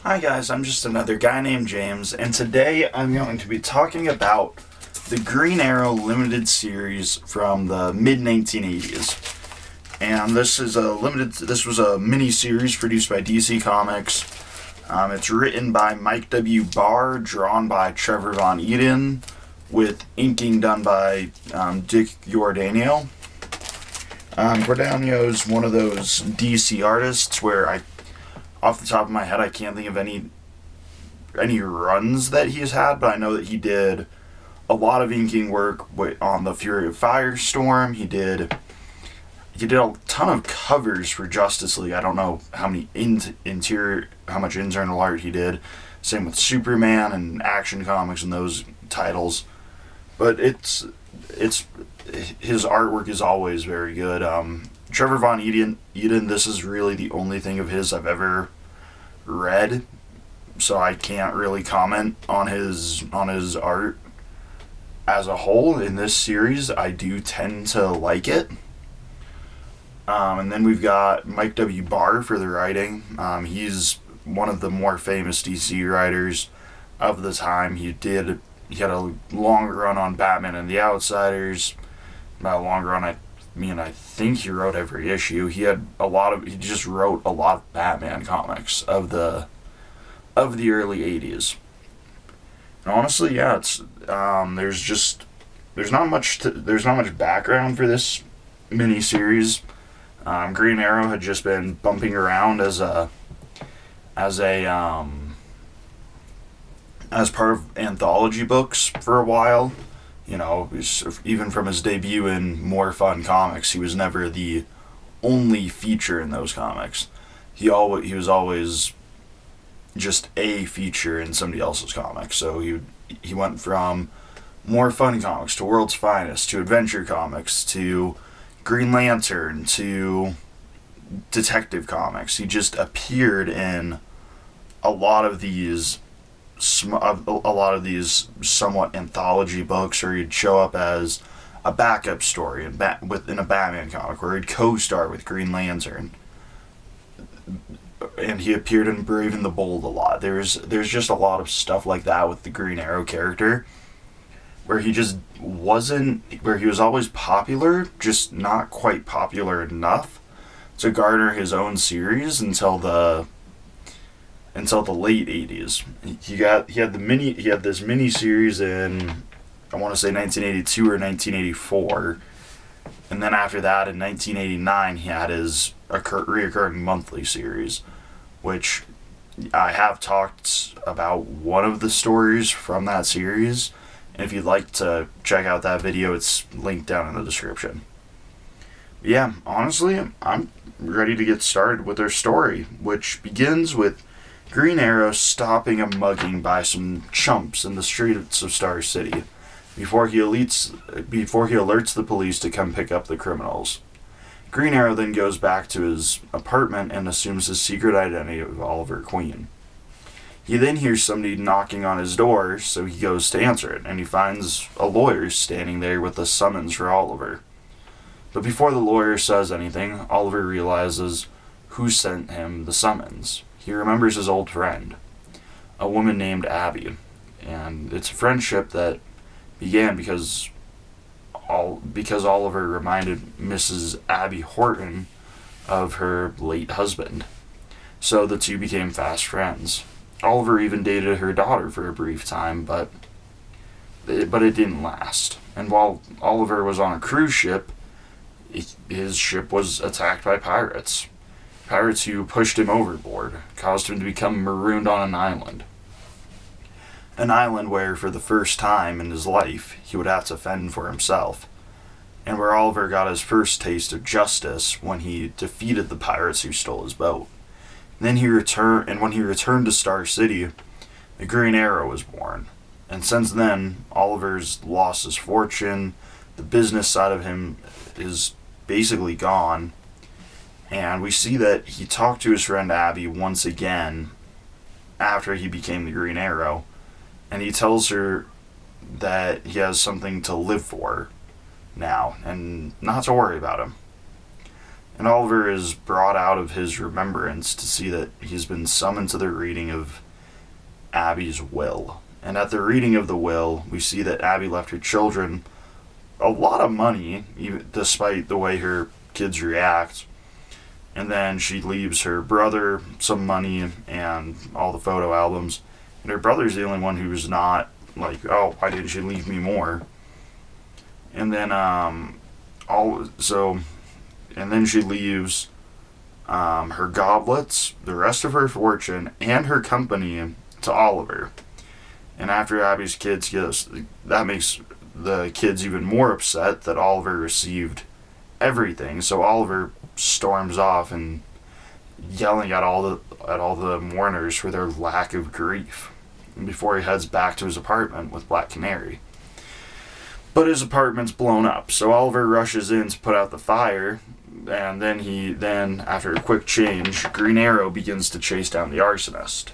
Hi guys, I'm just another guy named James, and today I'm going to be talking about the Green Arrow limited series from the mid 1980s. And this was a mini series produced by DC Comics. It's written by Mike W. Barr, drawn by Trevor Von Eden, with inking done by Dick Giordano. Giordano is one of those DC artists where off the top of my head, I can't think of any runs that he's had, but I know that he did a lot of inking work on the Fury of Firestorm. He did a ton of covers for Justice League. I don't know how much internal art he did. Same with Superman and Action Comics and those titles. But his artwork is always very good. Trevor Von Eden, this is really the only thing of his I've ever read, so I can't really comment on his art as a whole. In this series, I do tend to like it. And then we've got Mike W. Barr for the writing. He's one of the more famous DC writers of the time. He had a long run on Batman and the Outsiders. By a long run, I think he wrote every issue. He just wrote a lot of Batman comics of the early 80s. And honestly, yeah, it's there's not much background for this mini series. Green Arrow had just been bumping around as part of anthology books for a while. You know, even from his debut in More Fun Comics, he was never the only feature in those comics. He was always just a feature in somebody else's comics. So he went from More Fun Comics to World's Finest to Adventure Comics to Green Lantern to Detective Comics. He just appeared in a lot of these somewhat anthology books, or he'd show up as a backup story in a Batman comic, or he'd co-star with Green Lantern. And he appeared in Brave and the Bold a lot. There's just a lot of stuff like that with the Green Arrow character, where he was always popular, just not quite popular enough to garner his own series until the late 80s. He had this mini series in, I want to say 1982 or 1984, and then after that in 1989 he had his reoccurring monthly series, which I have talked about one of the stories from that series, and if you'd like to check out that video, it's linked down in the description. Yeah, honestly, I'm ready to get started with their story, which begins with Green Arrow stopping a mugging by some chumps in the streets of Star City before he alerts the police to come pick up the criminals. Green Arrow then goes back to his apartment and assumes his secret identity of Oliver Queen. He then hears somebody knocking on his door, so he goes to answer it, and he finds a lawyer standing there with a summons for Oliver. But before the lawyer says anything, Oliver realizes who sent him the summons. He remembers his old friend, a woman named Abby, and it's a friendship that began because Oliver reminded Mrs. Abby Horton of her late husband. So the two became fast friends. Oliver even dated her daughter for a brief time, but it didn't last. And while Oliver was on a cruise ship, his ship was attacked by pirates. Pirates who pushed him overboard, caused him to become marooned on an island. An island where, for the first time in his life, he would have to fend for himself. And where Oliver got his first taste of justice when he defeated the pirates who stole his boat. When he returned to Star City, the Green Arrow was born. And since then, Oliver's lost his fortune, the business side of him is basically gone. And we see that he talked to his friend Abby once again after he became the Green Arrow, and he tells her that he has something to live for now and not to worry about him. And Oliver is brought out of his remembrance to see that he's been summoned to the reading of Abby's will. And at the reading of the will, we see that Abby left her children a lot of money, even despite the way her kids react. And then she leaves her brother some money and all the photo albums. And her brother's the only one who's not like, oh, why didn't you leave me more? And then and then she leaves her goblets, the rest of her fortune, and her company to Oliver. And after Abby's kids that makes the kids even more upset that Oliver received everything. So Oliver storms off and yelling at all the mourners for their lack of grief before he heads back to his apartment with Black Canary. But his apartment's blown up, so Oliver rushes in to put out the fire, and then after a quick change, Green Arrow begins to chase down the arsonist.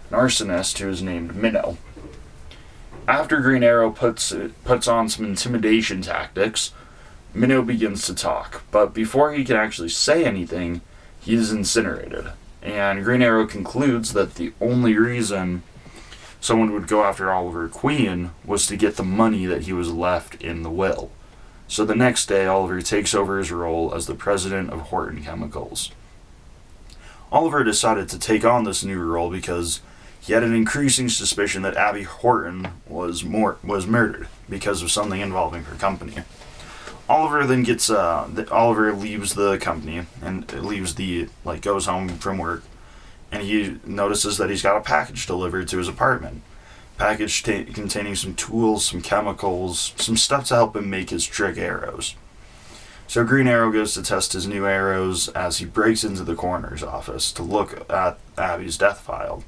An arsonist who is named Minnow. After Green Arrow puts on some intimidation tactics, Minnow begins to talk, but before he can actually say anything, he is incinerated. And Green Arrow concludes that the only reason someone would go after Oliver Queen was to get the money that he was left in the will. So the next day, Oliver takes over his role as the president of Horton Chemicals. Oliver decided to take on this new role because he had an increasing suspicion that Abby Horton was murdered because of something involving her company. Oliver leaves the company and goes home from work, and he notices that he's got a package delivered to his apartment. Package containing some tools, some chemicals, some stuff to help him make his trick arrows. So Green Arrow goes to test his new arrows as he breaks into the coroner's office to look at Abby's death file.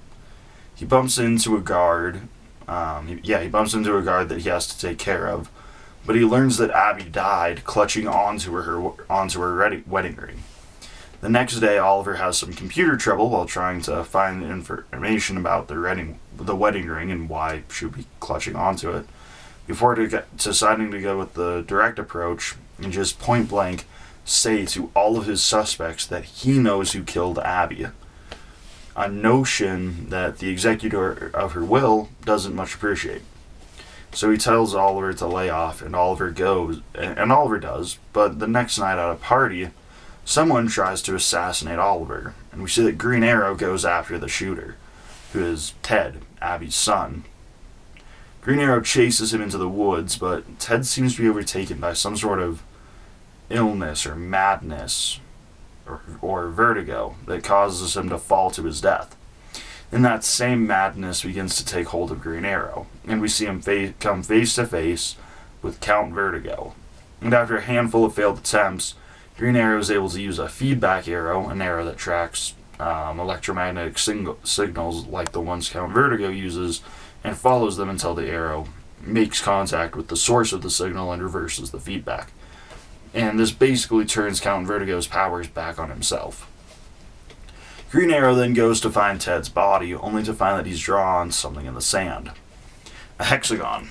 He bumps into a guard. He bumps into a guard that he has to take care of, but he learns that Abby died clutching onto her wedding ring. The next day, Oliver has some computer trouble while trying to find information about the wedding ring and why she would be clutching onto it, before deciding to go with the direct approach and just point blank say to all of his suspects that he knows who killed Abby. A notion that the executor of her will doesn't much appreciate. So he tells Oliver to lay off, and Oliver goes, and Oliver does, but the next night at a party, someone tries to assassinate Oliver, and we see that Green Arrow goes after the shooter, who is Ted, Abby's son. Green Arrow chases him into the woods, but Ted seems to be overtaken by some sort of illness or madness or vertigo that causes him to fall to his death. And that same madness begins to take hold of Green Arrow, and we see him come face to face with Count Vertigo. And after a handful of failed attempts, Green Arrow is able to use a feedback arrow, an arrow that tracks electromagnetic signals like the ones Count Vertigo uses, and follows them until the arrow makes contact with the source of the signal and reverses the feedback. And this basically turns Count Vertigo's powers back on himself. Green Arrow then goes to find Ted's body, only to find that he's drawn something in the sand. A hexagon,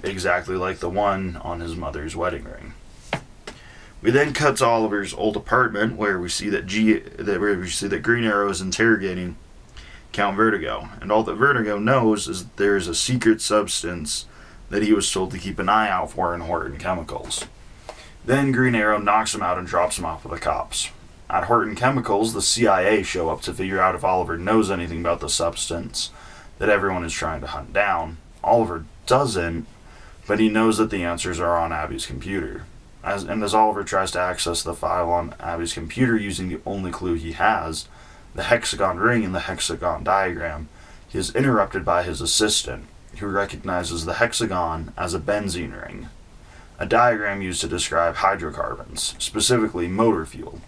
exactly like the one on his mother's wedding ring. We then cut to Oliver's old apartment, where we see that Green Arrow is interrogating Count Vertigo, and all that Vertigo knows is that there is a secret substance that he was told to keep an eye out for in Horton Chemicals. Then Green Arrow knocks him out and drops him off with the cops. At Horton Chemicals, the CIA show up to figure out if Oliver knows anything about the substance that everyone is trying to hunt down. Oliver doesn't, but he knows that the answers are on Abby's computer. As Oliver tries to access the file on Abby's computer using the only clue he has, the hexagon ring and the hexagon diagram, he is interrupted by his assistant, who recognizes the hexagon as a benzene ring, a diagram used to describe hydrocarbons, specifically motor fuel.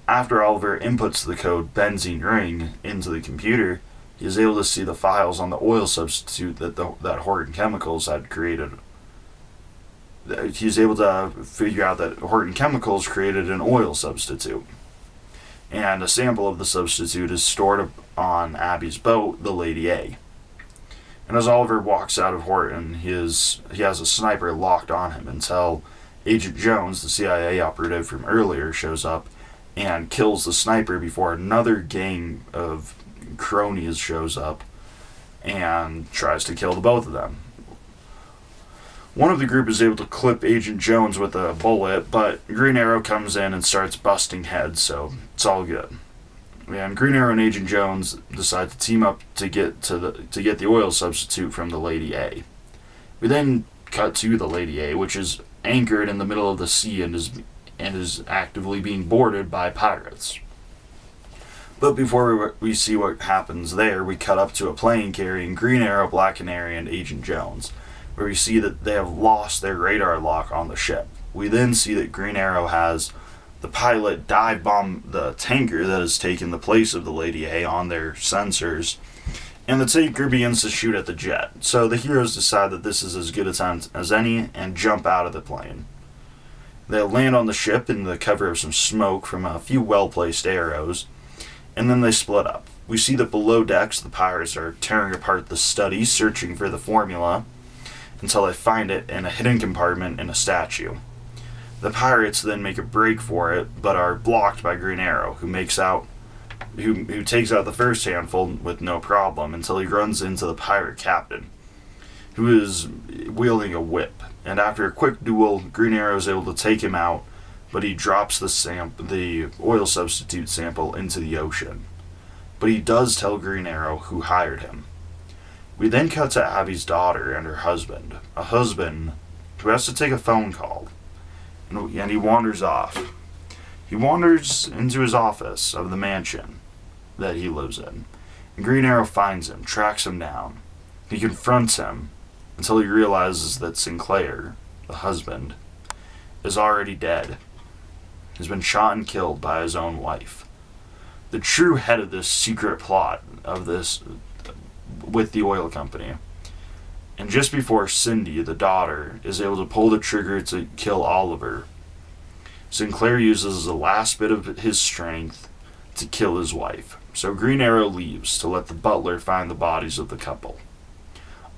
After Oliver inputs the code benzene ring into the computer, he is able to see the files on the oil substitute that Horton Chemicals had created. He's able to figure out that Horton Chemicals created an oil substitute. And a sample of the substitute is stored on Abby's boat, the Lady A. And as Oliver walks out of Horton, he has a sniper locked on him until Agent Jones, the CIA operative from earlier, shows up and kills the sniper before another gang of cronies shows up and tries to kill the both of them. One of the group is able to clip Agent Jones with a bullet, but Green Arrow comes in and starts busting heads, so it's all good. And Green Arrow and Agent Jones decide to team up to get the oil substitute from the Lady A. We then cut to the Lady A, which is anchored in the middle of the sea and is actively being boarded by pirates. But before we see what happens there, we cut up to a plane carrying Green Arrow, Black Canary, and Agent Jones, where we see that they have lost their radar lock on the ship. We then see that Green Arrow has the pilot dive bomb the tanker that has taken the place of the Lady A on their sensors, and the tanker begins to shoot at the jet. So the heroes decide that this is as good a time as any and jump out of the plane. They land on the ship in the cover of some smoke from a few well-placed arrows, and then they split up. We see that below decks the pirates are tearing apart the study, searching for the formula, until they find it in a hidden compartment in a statue. The pirates then make a break for it, but are blocked by Green Arrow, who takes out the first handful with no problem until he runs into the pirate captain, who is wielding a whip. And after a quick duel, Green Arrow is able to take him out, but he drops the oil substitute sample into the ocean. But he does tell Green Arrow who hired him. We then cut to Abby's daughter and her husband, a husband who has to take a phone call, and he wanders off. He wanders into his office of the mansion that he lives in, and Green Arrow finds him, tracks him down. He confronts him until he realizes that Sinclair, the husband, is already dead. He's been shot and killed by his own wife. The true head of this secret plot of this with the oil company. And just before Cindy, the daughter, is able to pull the trigger to kill Oliver, Sinclair uses the last bit of his strength to kill his wife. So Green Arrow leaves to let the butler find the bodies of the couple.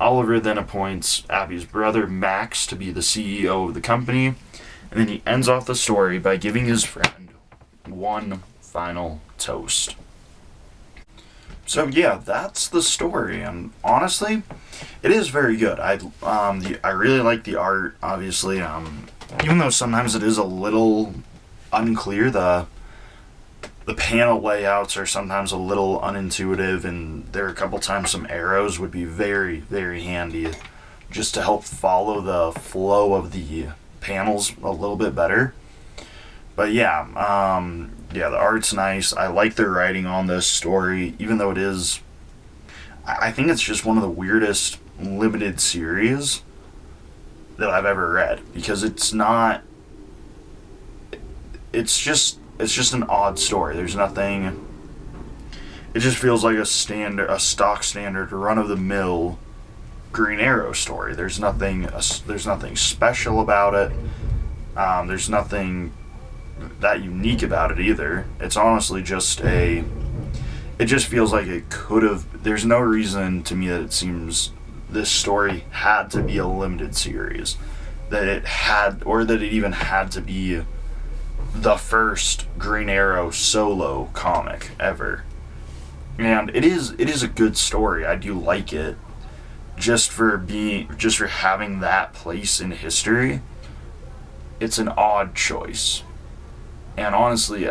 Oliver then appoints Abby's brother Max to be the CEO of the company, and then he ends off the story by giving his friend one final toast. So yeah, that's the story, and honestly, it is very good. I really like the art. Obviously, even though sometimes it is a little unclear, the panel layouts are sometimes a little unintuitive, and there are a couple times some arrows would be very, very handy just to help follow the flow of the panels a little bit better. But yeah, the art's nice. I like the writing on this story, even though it is, I think it's just one of the weirdest limited series that I've ever read, because it's just an odd story. There's nothing, it just feels like a stock standard run-of-the-mill Green Arrow story. There's nothing special about it. There's nothing that unique about it either. It's honestly just it just feels like it could have, there's no reason to me that it seems this story had to be a limited series, that it even had to be the first Green Arrow solo comic ever. And it is a good story. I do like it, just for having that place in history. It's an odd choice. And honestly,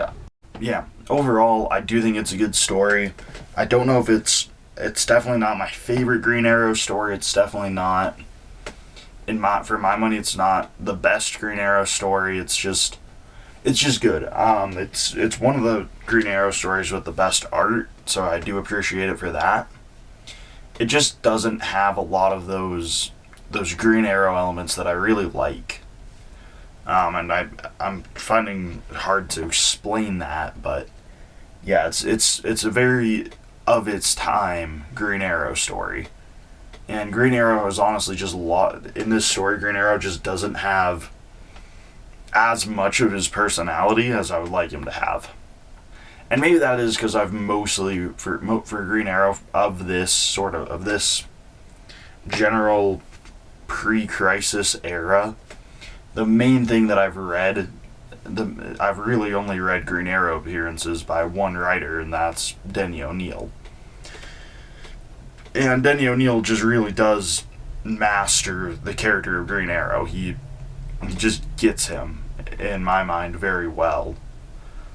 yeah, overall, I do think it's a good story. I don't know if it's definitely not my favorite Green Arrow story. It's definitely not, for my money, it's not the best Green Arrow story. It's just good. It's one of the Green Arrow stories with the best art, so I do appreciate it for that. It just doesn't have a lot of those Green Arrow elements that I really like. And I'm finding it hard to explain that, but yeah, it's a very of its time Green Arrow story. And Green Arrow is honestly just in this story, Green Arrow just doesn't have as much of his personality as I would like him to have. And maybe that is because I've mostly, for Green Arrow of this general pre-crisis era, the main thing that I've read, I've really only read Green Arrow appearances by one writer, and that's Denny O'Neil. And Denny O'Neil just really does master the character of Green Arrow. He just gets him, in my mind, very well.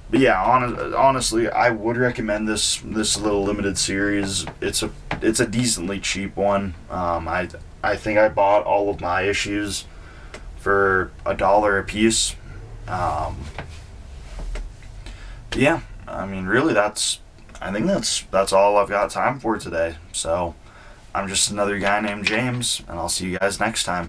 But yeah, honestly, I would recommend this little limited series. It's a decently cheap one. I think I bought all of my issues for $1 a piece. Yeah, I mean, really, I think that's all I've got time for today. So I'm just another guy named James, and I'll see you guys next time.